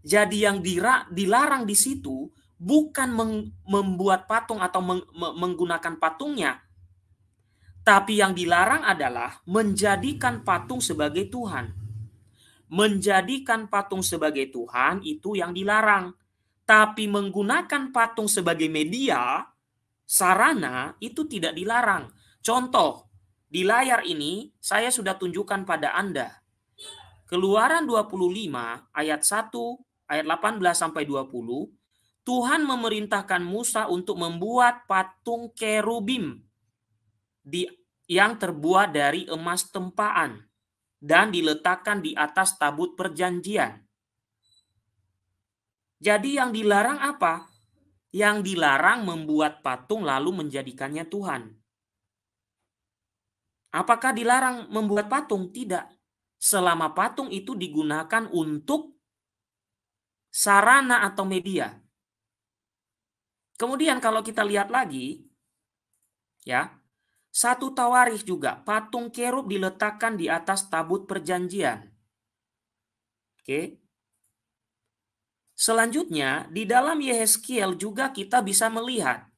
Jadi yang dilarang di situ bukan membuat patung atau menggunakan patungnya, tapi yang dilarang adalah menjadikan patung sebagai Tuhan. Menjadikan patung sebagai Tuhan itu yang dilarang. Tapi menggunakan patung sebagai media, sarana, itu tidak dilarang. Contoh, di layar ini saya sudah tunjukkan pada Anda. Keluaran 25 ayat 1, ayat 18 sampai 20, Tuhan memerintahkan Musa untuk membuat patung kerubim yang terbuat dari emas tempaan dan diletakkan di atas tabut perjanjian. Jadi yang dilarang apa? Yang dilarang membuat patung lalu menjadikannya Tuhan. Apakah dilarang membuat patung? Tidak. Selama patung itu digunakan untuk sarana atau media. Kemudian kalau kita lihat lagi, ya, 1 Tawarikh juga, patung kerub diletakkan di atas tabut perjanjian. Oke. Selanjutnya, di dalam Yehezkiel juga kita bisa melihat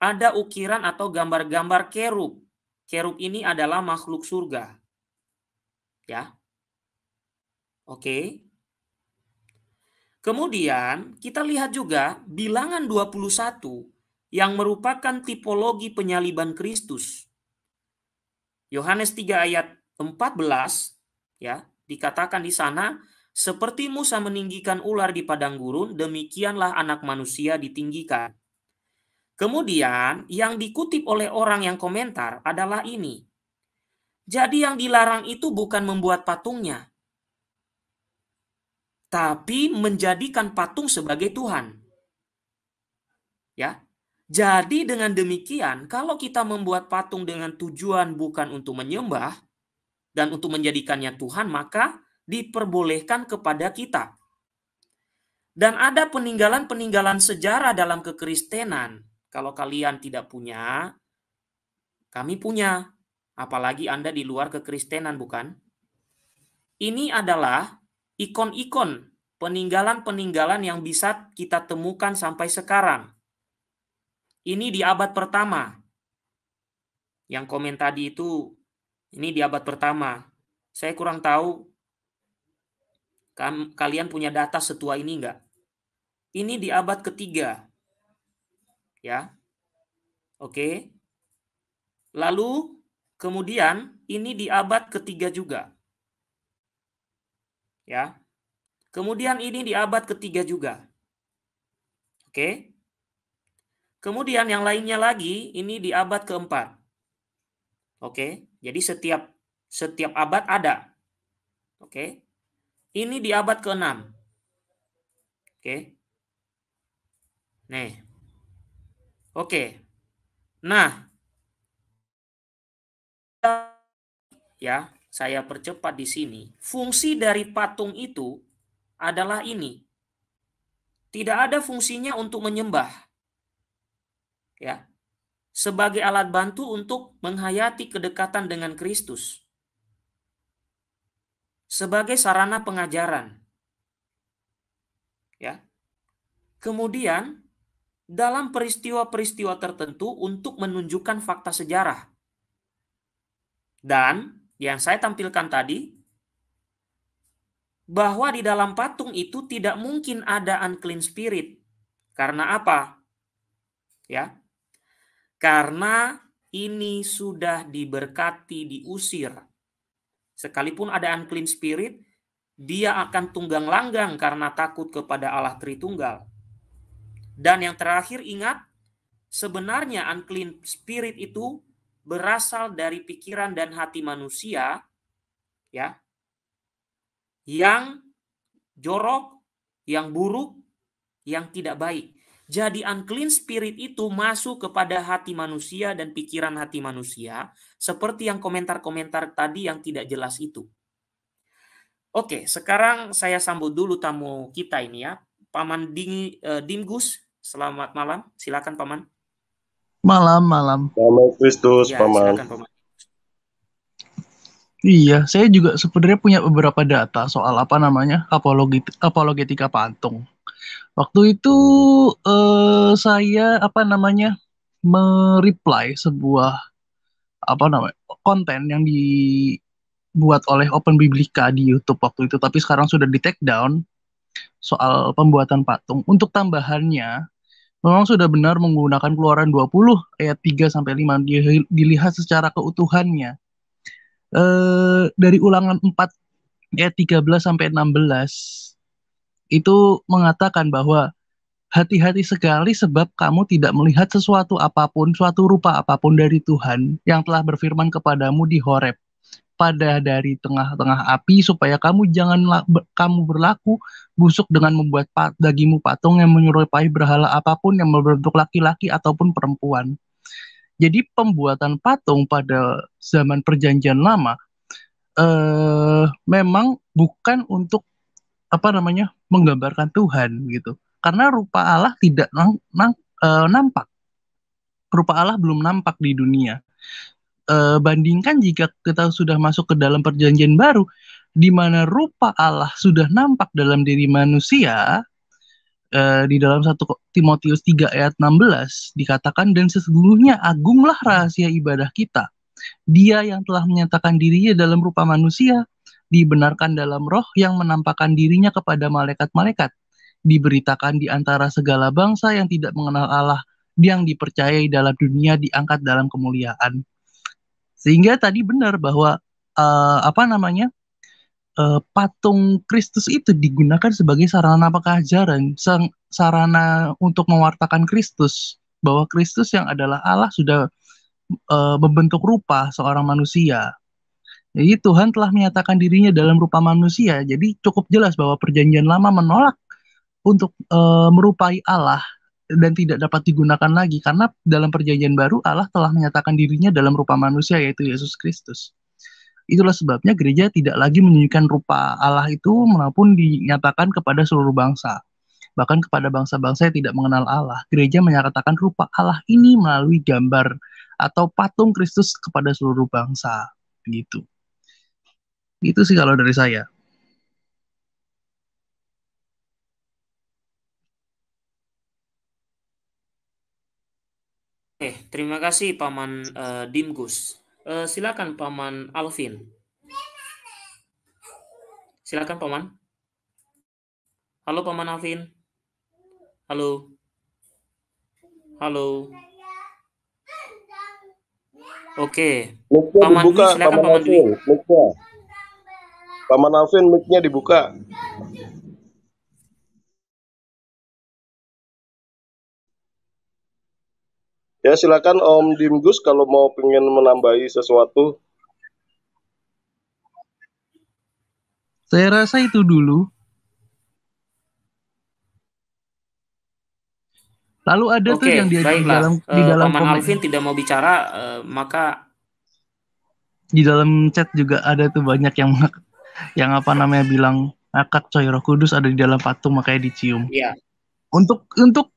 ada ukiran atau gambar-gambar kerub. Kerub ini adalah makhluk surga. Ya. Oke. Kemudian kita lihat juga Bilangan 21 yang merupakan tipologi penyaliban Kristus. Yohanes 3 ayat 14 ya, dikatakan di sana, seperti Musa meninggikan ular di padang gurun, demikianlah Anak Manusia ditinggikan. Kemudian yang dikutip oleh orang yang komentar adalah ini. Jadi yang dilarang itu bukan membuat patungnya, tapi menjadikan patung sebagai Tuhan. Ya. Jadi dengan demikian, kalau kita membuat patung dengan tujuan bukan untuk menyembah dan untuk menjadikannya Tuhan, maka diperbolehkan kepada kita. Dan ada peninggalan-peninggalan sejarah dalam kekristenan. Kalau kalian tidak punya, kami punya. Apalagi Anda di luar kekristenan, bukan? Ini adalah ikon-ikon peninggalan-peninggalan yang bisa kita temukan sampai sekarang. Ini di abad pertama. Yang komen tadi itu, ini di abad pertama. Saya kurang tahu kalian punya data setua ini enggak? Ini di abad ketiga. Ya. Oke. Lalu kemudian ini di abad ketiga juga. Ya. Kemudian ini di abad ketiga juga. Oke. Kemudian yang lainnya lagi ini di abad keempat. Oke. Jadi setiap abad ada. Oke. Ini di abad ke-6. Oke. Nih. Oke. Nah, ya, saya percepat di sini. Fungsi dari patung itu adalah ini. Tidak ada fungsinya untuk menyembah. Ya. Sebagai alat bantu untuk menghayati kedekatan dengan Kristus. Sebagai sarana pengajaran. Ya. Kemudian dalam peristiwa-peristiwa tertentu untuk menunjukkan fakta sejarah. Dan yang saya tampilkan tadi, bahwa di dalam patung itu tidak mungkin ada unclean spirit. Karena apa? Ya. Karena ini sudah diberkati, diusir. Sekalipun ada unclean spirit, dia akan tunggang langgang karena takut kepada Allah Tritunggal. Dan yang terakhir ingat, sebenarnya unclean spirit itu berasal dari pikiran dan hati manusia, ya, yang jorok, yang buruk, yang tidak baik. Jadi unclean spirit itu masuk kepada hati manusia dan pikiran hati manusia, seperti yang komentar-komentar tadi yang tidak jelas itu. Oke, sekarang saya sambut dulu tamu kita ini ya, Paman Dimgus. Selamat malam, silakan Paman. Malam. Nama Kristus, ya, Paman. silakan Paman. Iya, saya juga sebenarnya punya beberapa data soal apa namanya apologetika patung. Waktu itu saya apa namanya mereply sebuah apa namanya konten yang dibuat oleh Open Biblika di YouTube waktu itu, tapi sekarang sudah di take down soal pembuatan patung. Untuk tambahannya, memang sudah benar menggunakan Keluaran 20 ayat 3 sampai 5 dilihat secara keutuhannya. Dari Ulangan 4 ayat 13 sampai 16 itu mengatakan bahwa hati-hati sekali sebab kamu tidak melihat sesuatu apapun, suatu rupa apapun dari Tuhan yang telah berfirman kepadamu di Horeb pada dari tengah-tengah api supaya kamu berlaku busuk dengan membuat bagimu patung yang menyerupai berhala apapun yang berbentuk laki-laki ataupun perempuan. Jadi pembuatan patung pada zaman Perjanjian Lama memang bukan untuk apa namanya menggambarkan Tuhan gitu. Karena rupa Allah tidak nampak, rupa Allah belum nampak di dunia. Bandingkan jika kita sudah masuk ke dalam perjanjian baru, di mana rupa Allah sudah nampak dalam diri manusia, di dalam 1 Timotius 3 ayat 16 dikatakan, dan sesungguhnya agunglah rahasia ibadah kita. Dia yang telah menyatakan dirinya dalam rupa manusia, dibenarkan dalam roh yang menampakkan dirinya kepada malaikat-malaikat, diberitakan di antara segala bangsa yang tidak mengenal Allah, yang dipercayai dalam dunia diangkat dalam kemuliaan. Sehingga tadi benar bahwa apa namanya patung Kristus itu digunakan sebagai sarana pengajaran, sarana untuk mewartakan Kristus, bahwa Kristus yang adalah Allah sudah membentuk rupa seorang manusia. Jadi Tuhan telah menyatakan dirinya dalam rupa manusia. Jadi cukup jelas bahwa Perjanjian Lama menolak untuk merupai Allah dan tidak dapat digunakan lagi karena dalam Perjanjian Baru Allah telah menyatakan dirinya dalam rupa manusia, yaitu Yesus Kristus. Itulah sebabnya gereja tidak lagi menunjukkan rupa Allah itu maupun dinyatakan kepada seluruh bangsa. Bahkan kepada bangsa-bangsa yang tidak mengenal Allah. Gereja menyatakan rupa Allah ini melalui gambar atau patung Kristus kepada seluruh bangsa. Gitu. Itu sih kalau dari saya. Oke, terima kasih Paman Dimgus. Silakan Paman Alvin. Silakan Paman. Halo Paman Alvin. Halo. Halo. Oke. Mic-nya Paman Dwi, dibuka, silakan Paman Paman Dwi. Alvin, mic-nya. Paman Alvin, mic-nya dibuka. Ya, silakan Om Dimgus kalau mau pengen menambahi sesuatu. Saya rasa itu dulu. Lalu ada tuh Oke, yang di baiklah. dalam Paman komen, Alvin tidak mau bicara, maka di dalam chat juga ada tuh banyak yang apa namanya bilang akak coy, Roh Kudus ada di dalam patung makanya dicium. ya. Untuk untuk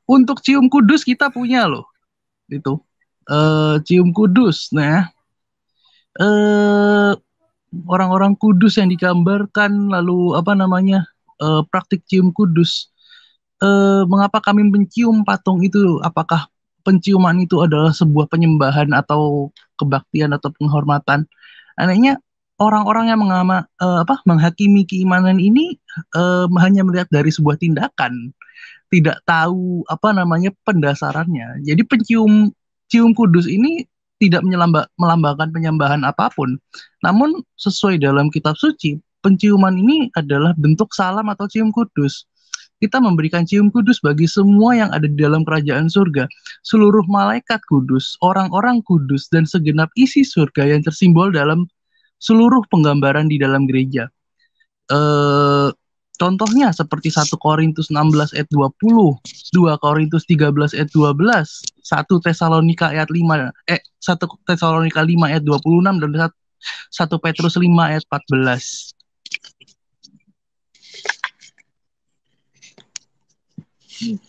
untuk cium kudus kita punya loh itu, cium kudus. Nah, eh orang-orang kudus yang digambarkan, lalu apa namanya praktik cium kudus. Mengapa kami mencium patung itu? Apakah penciuman itu adalah sebuah penyembahan atau kebaktian atau penghormatan? Anehnya orang-orang yang menghakimi keimanan ini hanya melihat dari sebuah tindakan, tidak tahu apa namanya pendasarannya. Jadi cium kudus ini tidak melambangkan penyembahan apapun. Namun sesuai dalam kitab suci, penciuman ini adalah bentuk salam atau cium kudus. Kita memberikan cium kudus bagi semua yang ada di dalam kerajaan surga. Seluruh malaikat kudus, orang-orang kudus, dan segenap isi surga yang tersimbol dalam seluruh penggambaran di dalam gereja. Contohnya seperti 1 Korintus 16 ayat 20, 2 Korintus 13 ayat 12, 1 Tesalonika ayat 5, 1 Tesalonika 5 ayat 26, dan 1 Petrus 5 ayat 14.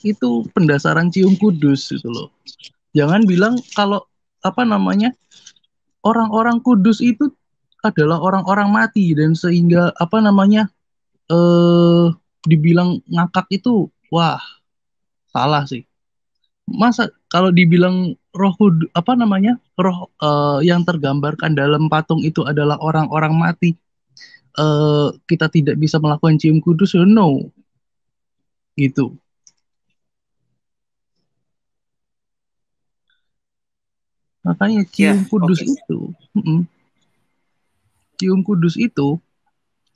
Itu pendasaran cium kudus gitu loh. Jangan bilang kalau apa namanya orang-orang kudus itu adalah orang-orang mati, dan sehingga dibilang ngakak itu, wah, salah sih. Masa kalau dibilang roh yang tergambarkan dalam patung itu adalah orang-orang mati, kita tidak bisa melakukan cium kudus? No, gitu. Makanya cium kudus itu, cium kudus itu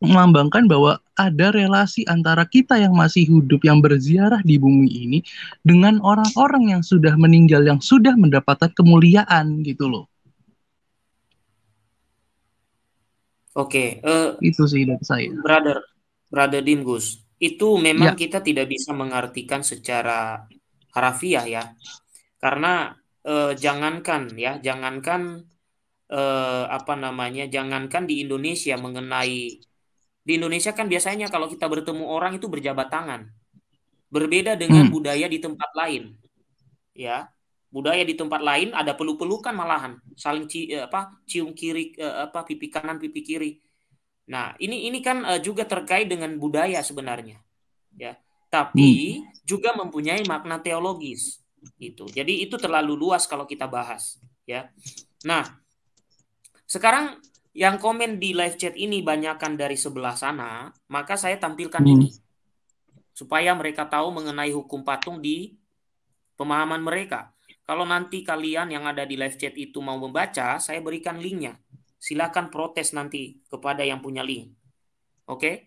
melambangkan bahwa ada relasi antara kita yang masih hidup, yang berziarah di bumi ini, dengan orang-orang yang sudah meninggal, yang sudah mendapatkan kemuliaan, gitu loh. Oke, itu sih dari saya. Brother Dimgus, itu memang kita tidak bisa mengartikan secara harafiah ya, karena jangankan di Indonesia di Indonesia kan biasanya kalau kita bertemu orang itu berjabat tangan. Berbeda dengan budaya di tempat lain. Ya. Budaya di tempat lain ada peluk-pelukan malahan, saling cium kiri pipi kanan, pipi kiri. Nah, ini kan juga terkait dengan budaya sebenarnya. Ya. Tapi juga mempunyai makna teologis gitu. Jadi itu terlalu luas kalau kita bahas, ya. Nah, sekarang yang komen di live chat ini banyakkan dari sebelah sana, maka saya tampilkan ini supaya mereka tahu mengenai hukum patung di pemahaman mereka. Kalau nanti kalian yang ada di live chat itu mau membaca, saya berikan linknya. Silakan protes nanti kepada yang punya link. Oke?